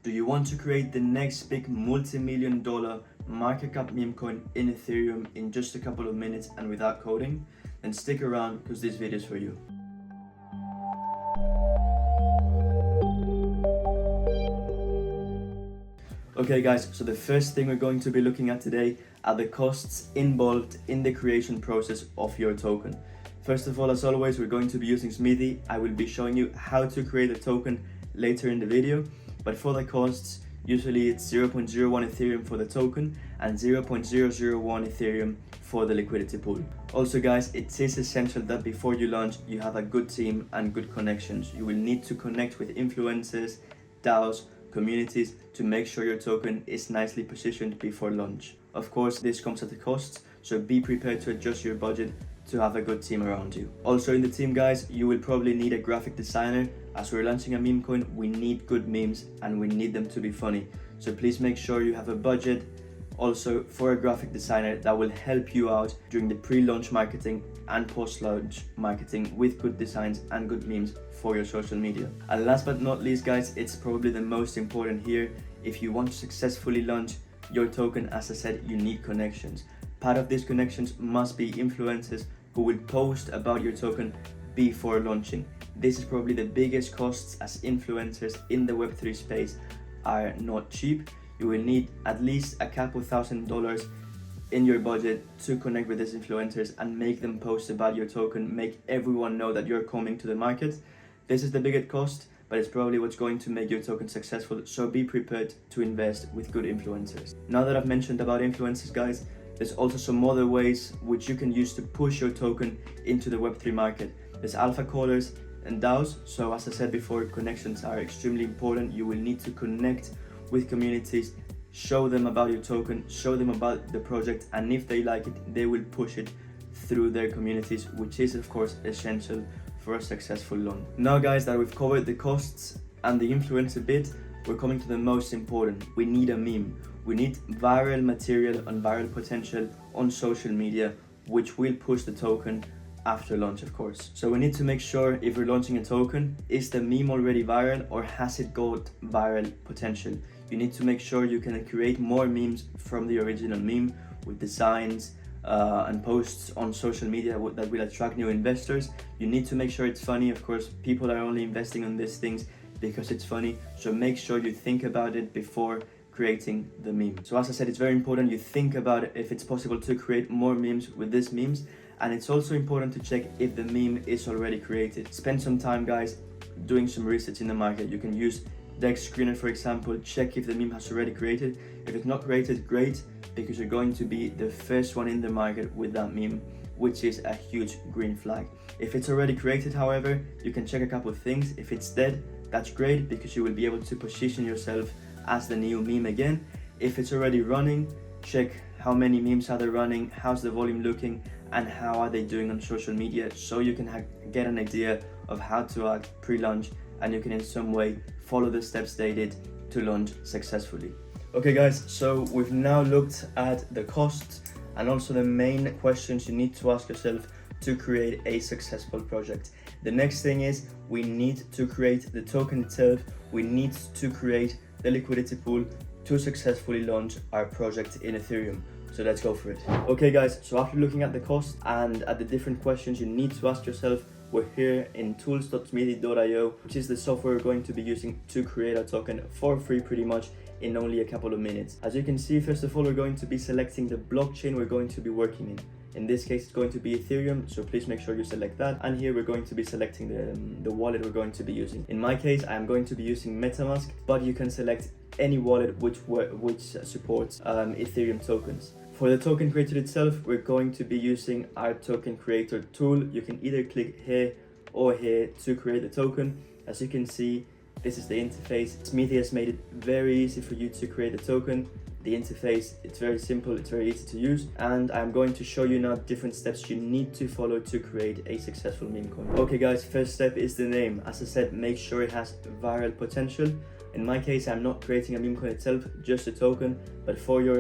Do you want to create the next big multi-million-dollar market cap meme coin in Ethereum in just a couple of minutes and without coding? Then stick around because this video is for you. Okay guys, so the first thing we're going to be looking at today are the costs involved in the creation process of your token. First of all, as always, we're going to be using Smithii. I will be showing you how to create a token later in the video, but for the costs, usually it's 0.01 Ethereum for the token and 0.001 Ethereum for the liquidity pool. Also guys, it is essential that before you launch, you have a good team and good connections. You will need to connect with influencers, DAOs, communities to make sure your token is nicely positioned before launch. Of course, this comes at a cost, so be prepared to adjust your budget to have a good team around you. Also in the team guys, you will probably need a graphic designer. As we're launching a meme coin, we need good memes and we need them to be funny. So please make sure you have a budget also for a graphic designer that will help you out during the pre-launch marketing and post-launch marketing with good designs and good memes for your social media. And last but not least guys, it's probably the most important here. If you want to successfully launch your token, as I said, you need connections. Part of these connections must be influencers who will post about your token before launching. This is probably the biggest costs, as influencers in the Web3 space are not cheap. You will need at least a couple $1,000 in your budget to connect with these influencers and make them post about your token, make everyone know that you're coming to the market. This is the biggest cost, but it's probably what's going to make your token successful, so be prepared to invest with good influencers. Now that I've mentioned about influencers guys, there's also some other ways which you can use to push your token into the Web3 market. There's alpha callers and DAOs, so as I said before, connections are extremely important. You will need to connect with communities, show them about your token, show them about the project, and if they like it, they will push it through their communities, which is of course essential for a successful launch. Now guys, that we've covered the costs and the influencer bit, we're coming to the most important. We need a meme. We need viral material and viral potential on social media, which will push the token after launch, of course. So we need to make sure if we're launching a token, is the meme already viral or has it got viral potential? You need to make sure you can create more memes from the original meme with designs and posts on social media that will attract new investors. You need to make sure it's funny. Of course, people are only investing on these things because it's funny, so make sure you think about it before creating the meme. So as I said, it's very important you think about if it's possible to create more memes with these memes, and it's also important to check if the meme is already created. Spend some time guys doing some research in the market. You can use Dex Screener for example, check if the meme has already created. If it's not created, great, because you're going to be the first one in the market with that meme, which is a huge green flag. If it's already created, however, you can check a couple of things. If it's dead, that's great, because you will be able to position yourself as the new meme again. If it's already running, check how many memes are they running, how's the volume looking, and how are they doing on social media, so you can get an idea of how to act pre-launch, and you can in some way follow the steps they did to launch successfully. Okay guys, so we've now looked at the costs and also the main questions you need to ask yourself to create a successful project. The next thing is we need to create the token itself. We need to create the liquidity pool to successfully launch our project in Ethereum. So let's go for it. Okay guys, so after looking at the cost and at the different questions you need to ask yourself, we're here in tools.smithii.io, which is the software we're going to be using to create a token for free pretty much in only a couple of minutes. As you can see, first of all, we're going to be selecting the blockchain we're going to be working in. In this case, it's going to be Ethereum, so please make sure you select that. And here we're going to be selecting the wallet we're going to be using. In my case, I'm going to be using MetaMask, but you can select any wallet which supports Ethereum tokens. For the token creator itself, we're going to be using our token creator tool. You can either click here or here to create the token. As you can see, this is the interface. Smithii has made it very easy for you to create a token. The interface, it's very simple, it's very easy to use, and I'm going to show you now different steps you need to follow to create a successful meme coin. Okay guys, first step is the name. As I said, make sure it has viral potential. In my case, I'm not creating a meme coin itself, just a token, but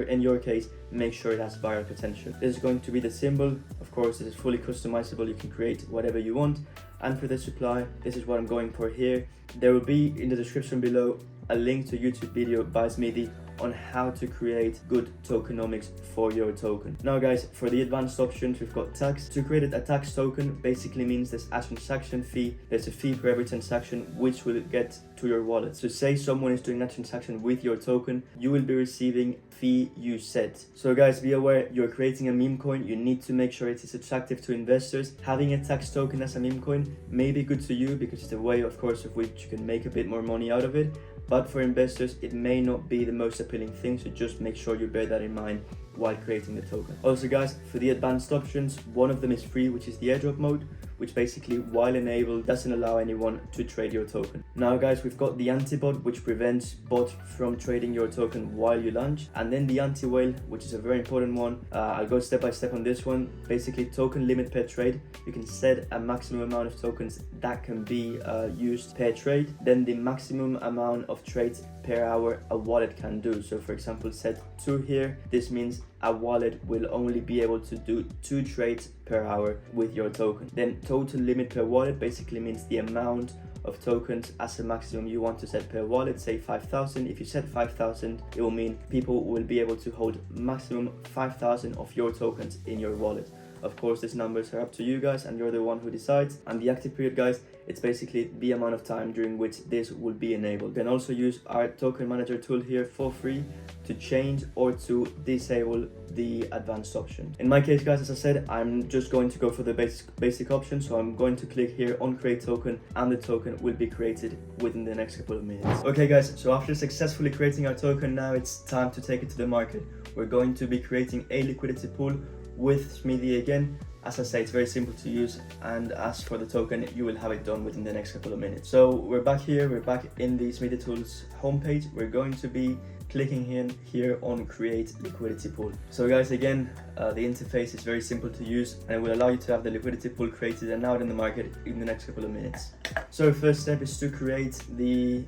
in your case, make sure it has viral potential. This is going to be the symbol. Of course, it is fully customizable. You can create whatever you want. And for the supply, this is what I'm going for here. There will be in the description below a link to a YouTube video by Smithii on how to create good tokenomics for your token. Now guys, for the advanced options, we've got tax. To create a tax token basically means there's a transaction fee, there's a fee for every transaction which will get to your wallet. So say someone is doing a transaction with your token, you will be receiving fee you set. So guys, be aware, you're creating a meme coin, you need to make sure it is attractive to investors. Having a tax token as a meme coin may be good to you because it's a way, of course, of which you can make a bit more money out of it. But for investors, it may not be the most appealing thing, so just make sure you bear that in mind while creating the token. Also guys, for the advanced options, one of them is free, which is the airdrop mode, which basically, while enabled, doesn't allow anyone to trade your token. Now guys, we've got the anti-bot, which prevents bot from trading your token while you launch, and then the anti-whale, which is a very important one. I'll go step by step on this one. Basically, token limit per trade. You can set a maximum amount of tokens that can be used per trade, then the maximum amount of trades per hour a wallet can do. So for example, set 2 here. This means a wallet will only be able to do 2 trades per hour with your token. Then total limit per wallet basically means the amount of tokens as a maximum you want to set per wallet. Say 5,000. If you set 5,000, it will mean people will be able to hold maximum 5,000 of your tokens in your wallet. Of course, these numbers are up to you guys and you're the one who decides. And the active period, guys, it's basically the amount of time during which this will be enabled. You can also use our token manager tool here for free to change or to disable the advanced option. In my case, guys, as I said, I'm just going to go for the basic option. So I'm going to click here on create token and the token will be created within the next couple of minutes. Okay guys, so after successfully creating our token, now it's time to take it to the market. We're going to be creating a liquidity pool with Smithii again. As I say, it's very simple to use, and as for the token, you will have it done within the next couple of minutes. So we're back here, we're back in the Smithii Tools homepage. We're going to be clicking here on create liquidity pool. So guys, again, the interface is very simple to use and it will allow you to have the liquidity pool created and out in the market in the next couple of minutes. So first step is to create the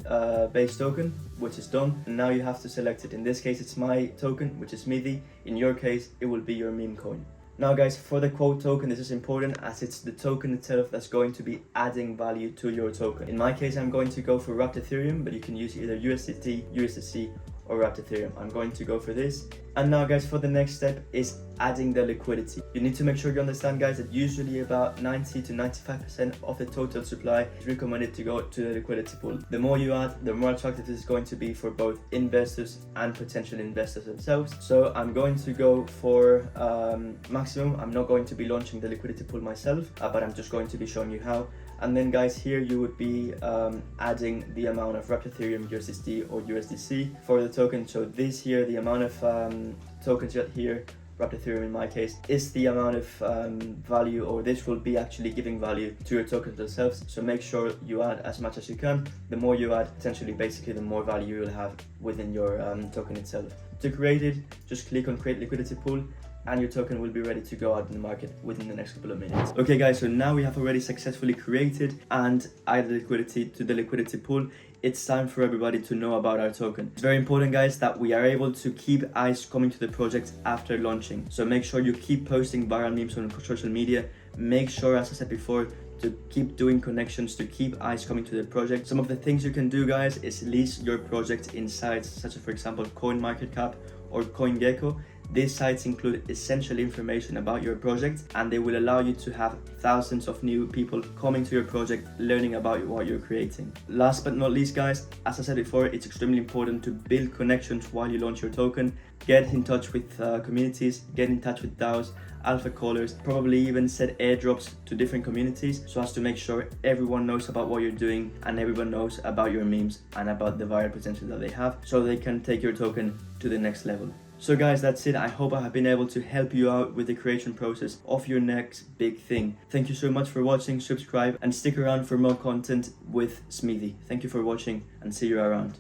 base token, which is done, and now you have to select it. In this case, it's my token, which is Smithii. In your case, it will be your meme coin. Now guys, for the quote token, this is important as it's the token itself that's going to be adding value to your token. In my case, I'm going to go for wrapped Ethereum, but you can use either USDT, USDC, or wrapped Ethereum. I'm going to go for this. And now guys, for the next step is adding the liquidity. You need to make sure you understand, guys, that usually about 90 to 95% of the total supply is recommended to go to the liquidity pool. The more you add, the more attractive this is going to be for both investors and potential investors themselves. So I'm going to go for maximum. I'm not going to be launching the liquidity pool myself, but I'm just going to be showing you how. And then guys, here you would be adding the amount of wrapped Ethereum, USDT or USDC for the token. So this here, the amount of tokens you got here, wrapped Ethereum in my case, is the amount of value, or this will be actually giving value to your tokens themselves. So make sure you add as much as you can. The more you add, potentially basically the more value you will have within your token itself. To create it, just click on create liquidity pool and your token will be ready to go out in the market within the next couple of minutes. Okay guys, so now we have already successfully created and added liquidity to the liquidity pool. It's time for everybody to know about our token. It's very important, guys, that we are able to keep eyes coming to the project after launching. So make sure you keep posting viral memes on social media. Make sure, as I said before, to keep doing connections, to keep eyes coming to the project. Some of the things you can do, guys, is list your project in sites such as, for example, Marketcap or CoinGecko. These sites include essential information about your project and they will allow you to have thousands of new people coming to your project, learning about what you're creating. Last but not least, guys, as I said before, it's extremely important to build connections while you launch your token. Get in touch with communities, get in touch with DAOs, alpha callers, probably even set airdrops to different communities so as to make sure everyone knows about what you're doing and everyone knows about your memes and about the viral potential that they have so they can take your token to the next level. So guys, that's it. I hope I have been able to help you out with the creation process of your next big thing. Thank you so much for watching, subscribe and stick around for more content with Smithii. Thank you for watching and see you around.